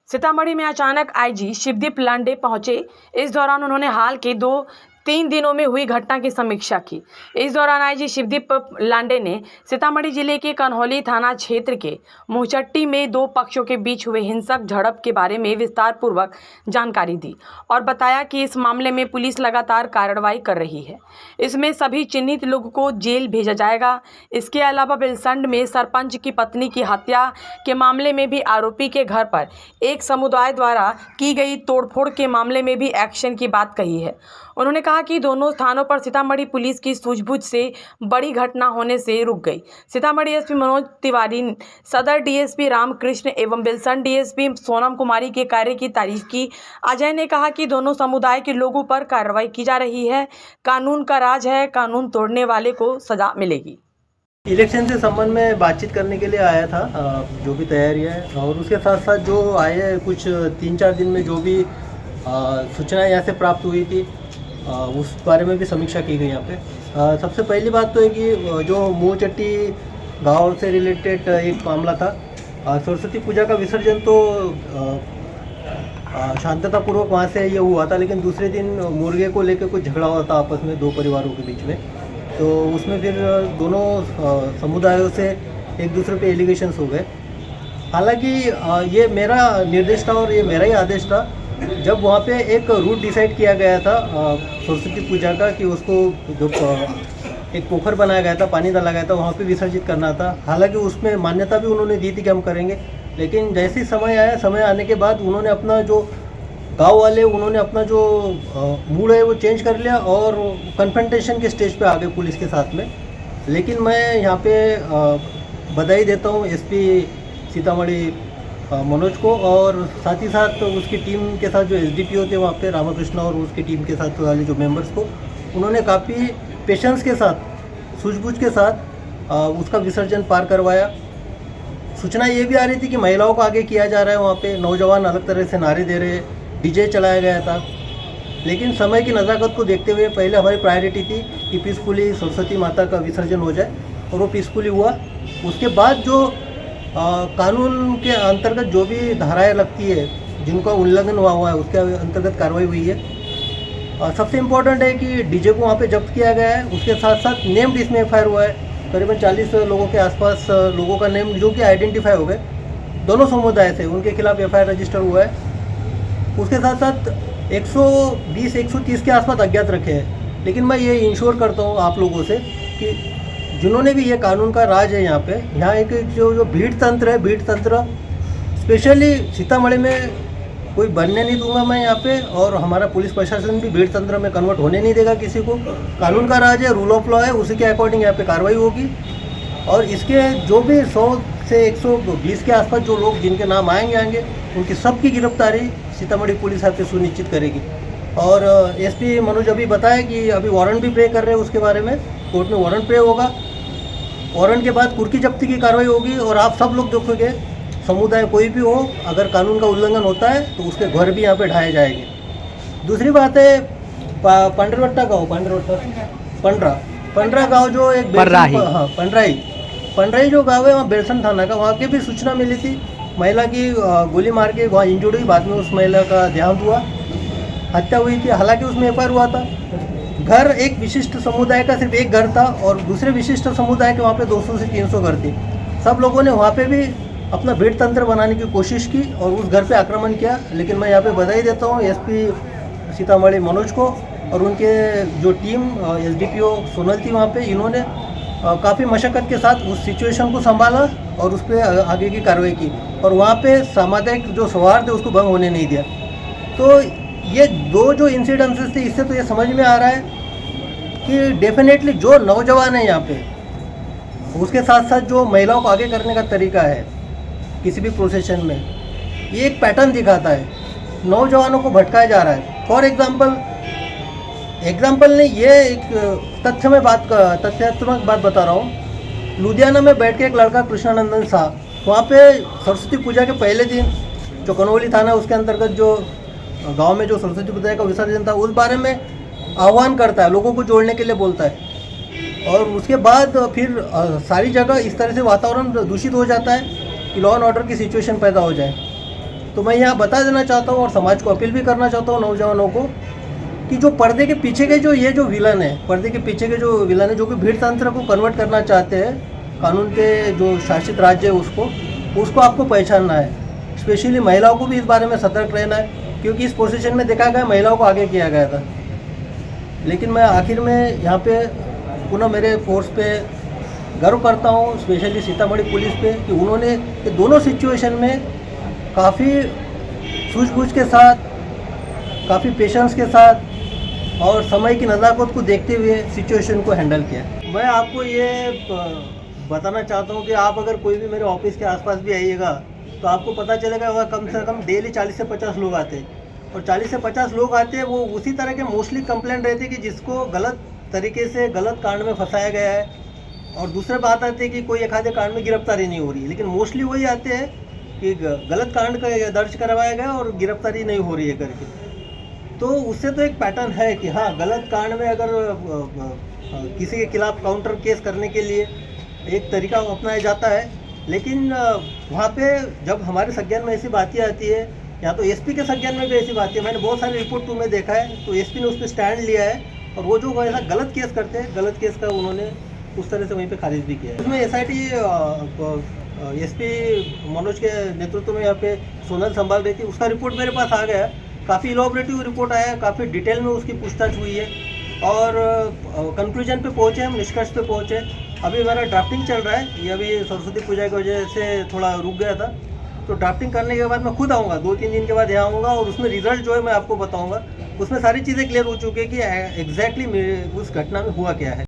सीतामढ़ी में अचानक आईजी शिवदीप लांडे पहुंचे। इस दौरान उन्होंने हाल के 2-3 दिनों में हुई घटना की समीक्षा की। इस दौरान आईजी शिवदीप लांडे ने सीतामढ़ी जिले के कन्हौली थाना क्षेत्र के मुहचट्टी में 2 पक्षों के बीच हुए हिंसक झड़प के बारे में विस्तार पूर्वक जानकारी दी और बताया कि इस मामले में पुलिस लगातार कार्रवाई कर रही है। इसमें सभी चिन्हित लोगों को जेल भेजा जाएगा। इसके अलावा बेलसंड में सरपंच की पत्नी की हत्या के मामले में भी आरोपी के घर पर एक समुदाय द्वारा की गई तोड़फोड़ के मामले में भी एक्शन की बात कही है। उन्होंने कहा कि दोनों स्थानों पर सीतामढ़ी पुलिस की सूझबूझ से बड़ी घटना होने से रुक गई। सीतामढ़ी एसपी मनोज तिवारी, सदर डीएसपी रामकृष्ण एवं बेलसंड डीएसपी सोनम कुमारी के कार्य की तारीफ की। अजय ने कहा कि दोनों समुदाय के लोगों पर कार्रवाई की जा रही है। कानून का राज है, कानून तोड़ने वाले को सजा मिलेगी। इलेक्शन से संबंध में बातचीत करने के लिए आया था, जो भी तैयारी है, और उसके साथ साथ जो आए कुछ 3-4 दिन में जो भी सूचनाएं यहाँ से प्राप्त हुई थी, उस बारे में भी समीक्षा की गई यहाँ पे। सबसे पहली बात तो है कि जो मुहचट्टी गांव से रिलेटेड एक मामला था। सरस्वती पूजा का विसर्जन तो शांततापूर्वक वहाँ से ये हुआ था, लेकिन दूसरे दिन मुर्गे को लेकर कुछ झगड़ा हुआ था आपस में 2 परिवारों के बीच में। तो उसमें फिर दोनों समुदायों से एक दूसरे पे एलिगेशंस हो गए। हालांकि ये मेरा निर्देश था और ये मेरा ही आदेश था जब वहाँ पे एक रूट डिसाइड किया गया था सरस्वती पूजा का, कि उसको जो एक पोखर बनाया गया था, पानी डाला गया था, वहाँ पे विसर्जित करना था। हालांकि उसमें मान्यता भी उन्होंने दी थी कि हम करेंगे, लेकिन जैसे ही समय आया, समय आने के बाद उन्होंने अपना जो गांव वाले उन्होंने अपना जो मूड है वो चेंज कर लिया और कन्फ्रंटेशन के स्टेज पे आ गए पुलिस के साथ में। लेकिन मैं यहाँ पे बधाई देता हूँ एसपी सीतामढ़ी मनोज को, और साथ ही साथ उसकी टीम के साथ जो एसडीपीओ थे वहाँ पे रामकृष्ण और उसकी टीम के साथ वाले जो मेंबर्स को, उन्होंने काफ़ी पेशेंस के साथ, सूझबूझ के साथ उसका विसर्जन पार करवाया। सूचना ये भी आ रही थी कि महिलाओं को आगे किया जा रहा है, वहाँ पे नौजवान अलग तरह से नारे दे रहे, डीजे चलाया गया था। लेकिन समय की नज़ाकत को देखते हुए पहले हमारी प्रायोरिटी थी कि पीसफुली सरस्वती माता का विसर्जन हो जाए, और वो पीसफुली हुआ। उसके बाद जो कानून के अंतर्गत जो भी धाराएं लगती है, जिनका उल्लंघन हुआ है, उसके अंतर्गत कार्रवाई हुई है। सबसे इम्पोर्टेंट है कि डीजे को वहाँ पे जब्त किया गया है। उसके साथ साथ नेम्ड इसमें एफआईआर हुआ है, करीबन 40 लोगों के आसपास लोगों का नेम जो कि आइडेंटिफाई हो गए, दोनों समुदाय से, उनके खिलाफ एफआईआर रजिस्टर हुआ है। उसके साथ साथ 120-130 के आसपास अज्ञात रखे हैं। लेकिन मैं ये इंश्योर करता हूँ आप लोगों से कि जिन्होंने भी, ये कानून का राज है यहाँ पे, यहाँ एक जो भीड़ तंत्र है, भीड़ तंत्र स्पेशली सीतामढ़ी में कोई बनने नहीं दूंगा मैं यहाँ पे, और हमारा पुलिस प्रशासन भी भीड़ तंत्र में कन्वर्ट होने नहीं देगा किसी को। कानून का राज है, रूल ऑफ लॉ है, उसी के अकॉर्डिंग यहाँ पे कार्रवाई होगी। और इसके जो भी 100 से 120 के आसपास जो लोग जिनके नाम आएंगे, उनकी सबकी गिरफ्तारी सीतामढ़ी पुलिस यहाँ पे सुनिश्चित करेगी। और एसपी मनोज अभी बताया कि अभी वारंट भी प्रे कर रहे हैं, उसके बारे में कोर्ट में वारंट प्रे होगा। वारंट के बाद कुर्की जब्ती की कार्रवाई होगी, और आप सब लोग देखोगे, समुदाय कोई भी हो, अगर कानून का उल्लंघन होता है तो उसके घर भी यहाँ पे ढाए जाएंगे। दूसरी बात है पांडरवट्टा गाँव, पंडरा गाँव जो एक पंडराही जो गाँव है, वहाँ बेलसंड थाना का, वहाँ की भी सूचना मिली थी। महिला की गोली मार के वहाँ इंजर्ड हुई, बाद में उस महिला का देहांत हुआ, हत्या हुई थी। हालांकि उसमें एफआईआर हुआ था। घर एक विशिष्ट समुदाय का सिर्फ एक घर था, और दूसरे विशिष्ट समुदाय के वहाँ पे 200 से 300 घर थे। सब लोगों ने वहाँ पे भी अपना भीड़ तंत्र बनाने की कोशिश की और उस घर पे आक्रमण किया। लेकिन मैं यहाँ पे बधाई देता हूँ एसपी सीतामढ़ी मनोज को और उनके जो टीम एसडीपीओ सोनल थी वहाँ पे, इन्होंने काफ़ी मशक्क़त के साथ उस सिचुएशन को संभाला और उस पर आगे की कार्रवाई की, और वहाँ पे सामुदायिक जो सौहार्द है उसको भंग होने नहीं दिया। तो ये 2 जो इंसिडेंसेस थे, इससे तो ये समझ में आ रहा है कि डेफिनेटली जो नौजवान है यहाँ पे, उसके साथ साथ जो महिलाओं को आगे करने का तरीका है किसी भी प्रोसेशन में, ये एक पैटर्न दिखाता है। नौजवानों को भटकाया जा रहा है। फॉर एग्जाम्पल नहीं, ये एक तथ्यात्मक बात बता रहा हूँ। लुधियाना में बैठ के एक लड़का कृष्णानंदन शाह, वहाँ पे सरस्वती पूजा के पहले दिन जो कन्हौली थाना उसके अंतर्गत जो गांव में जो सरस्वती पूजा का विसर्जन था, उस बारे में आह्वान करता है, लोगों को जोड़ने के लिए बोलता है। और उसके बाद फिर सारी जगह इस तरह से वातावरण दूषित हो जाता है कि लॉ एंड ऑर्डर की सिचुएशन पैदा हो जाए। तो मैं यहाँ बता देना चाहता हूँ और समाज को अपील भी करना चाहता हूँ नौजवानों को कि जो पर्दे के पीछे के जो विलन है, पर्दे के पीछे के जो विलन है, जो कि भीड़ तंत्र को कन्वर्ट करना चाहते हैं, कानून के जो शासित राज्य है उसको आपको पहचानना है। स्पेशली महिलाओं को भी इस बारे में सतर्क रहना है, क्योंकि इस पोजीशन में देखा गया महिलाओं को आगे किया गया था। लेकिन मैं आखिर में यहाँ पे पुनः मेरे फोर्स पे गर्व करता हूँ, स्पेशली सीतामढ़ी पुलिस पे, कि उन्होंने ये दोनों सिचुएशन में काफ़ी सूझबूझ के साथ, काफ़ी पेशेंस के साथ और समय की नज़ाकत को देखते हुए सिचुएशन को हैंडल किया। मैं आपको ये बताना चाहता हूँ कि आप अगर कोई भी मेरे ऑफिस के आसपास भी आइएगा तो आपको पता चलेगा वह कम से कम डेली 40 से 50 लोग आते हैं, और 40 से 50 लोग आते हैं वो उसी तरह के मोस्टली कंप्लेंट रहते हैं कि जिसको गलत तरीके से गलत कांड में फंसाया गया है, और दूसरे बात आती है कि कोई एक आधे कांड में गिरफ्तारी नहीं हो रही है। लेकिन मोस्टली वही आते हैं कि गलत कांड का दर्ज करवाया गया और गिरफ्तारी नहीं हो रही है करके। तो उससे तो एक पैटर्न है कि हाँ, गलत कांड में अगर किसी के खिलाफ काउंटर केस करने के लिए एक तरीका अपनाया जाता है, लेकिन वहाँ पे जब हमारे संज्ञान में ऐसी बातें आती है, या तो एसपी के संज्ञान में भी ऐसी बातें है, मैंने बहुत सारे रिपोर्ट में देखा है, तो एसपी ने उस पर स्टैंड लिया है, और वो जो ऐसा गलत केस करते हैं, गलत केस का उन्होंने उस तरह से वहीं पे खारिज भी किया है। उसमें एसआईटी एसपी मनोज के नेतृत्व में यहाँ पे सोनल संभाल रही थी, उसका रिपोर्ट मेरे पास आ गया। काफ़ी इलॉबरेटिव रिपोर्ट आया है, काफ़ी डिटेल में उसकी पूछताछ हुई है, और कंक्लूजन पे पहुँचे हम, निष्कर्ष पे पहुँचे। अभी मेरा ड्राफ्टिंग चल रहा है, ये अभी सरस्वती पूजा की वजह से थोड़ा रुक गया था, तो ड्राफ्टिंग करने के बाद मैं खुद आऊँगा, 2-3 दिन के बाद यहाँ आऊँगा, और उसमें रिजल्ट जो है मैं आपको बताऊँगा। उसमें सारी चीज़ें क्लियर हो चुकी है कि एग्जैक्टली उस घटना में हुआ क्या है।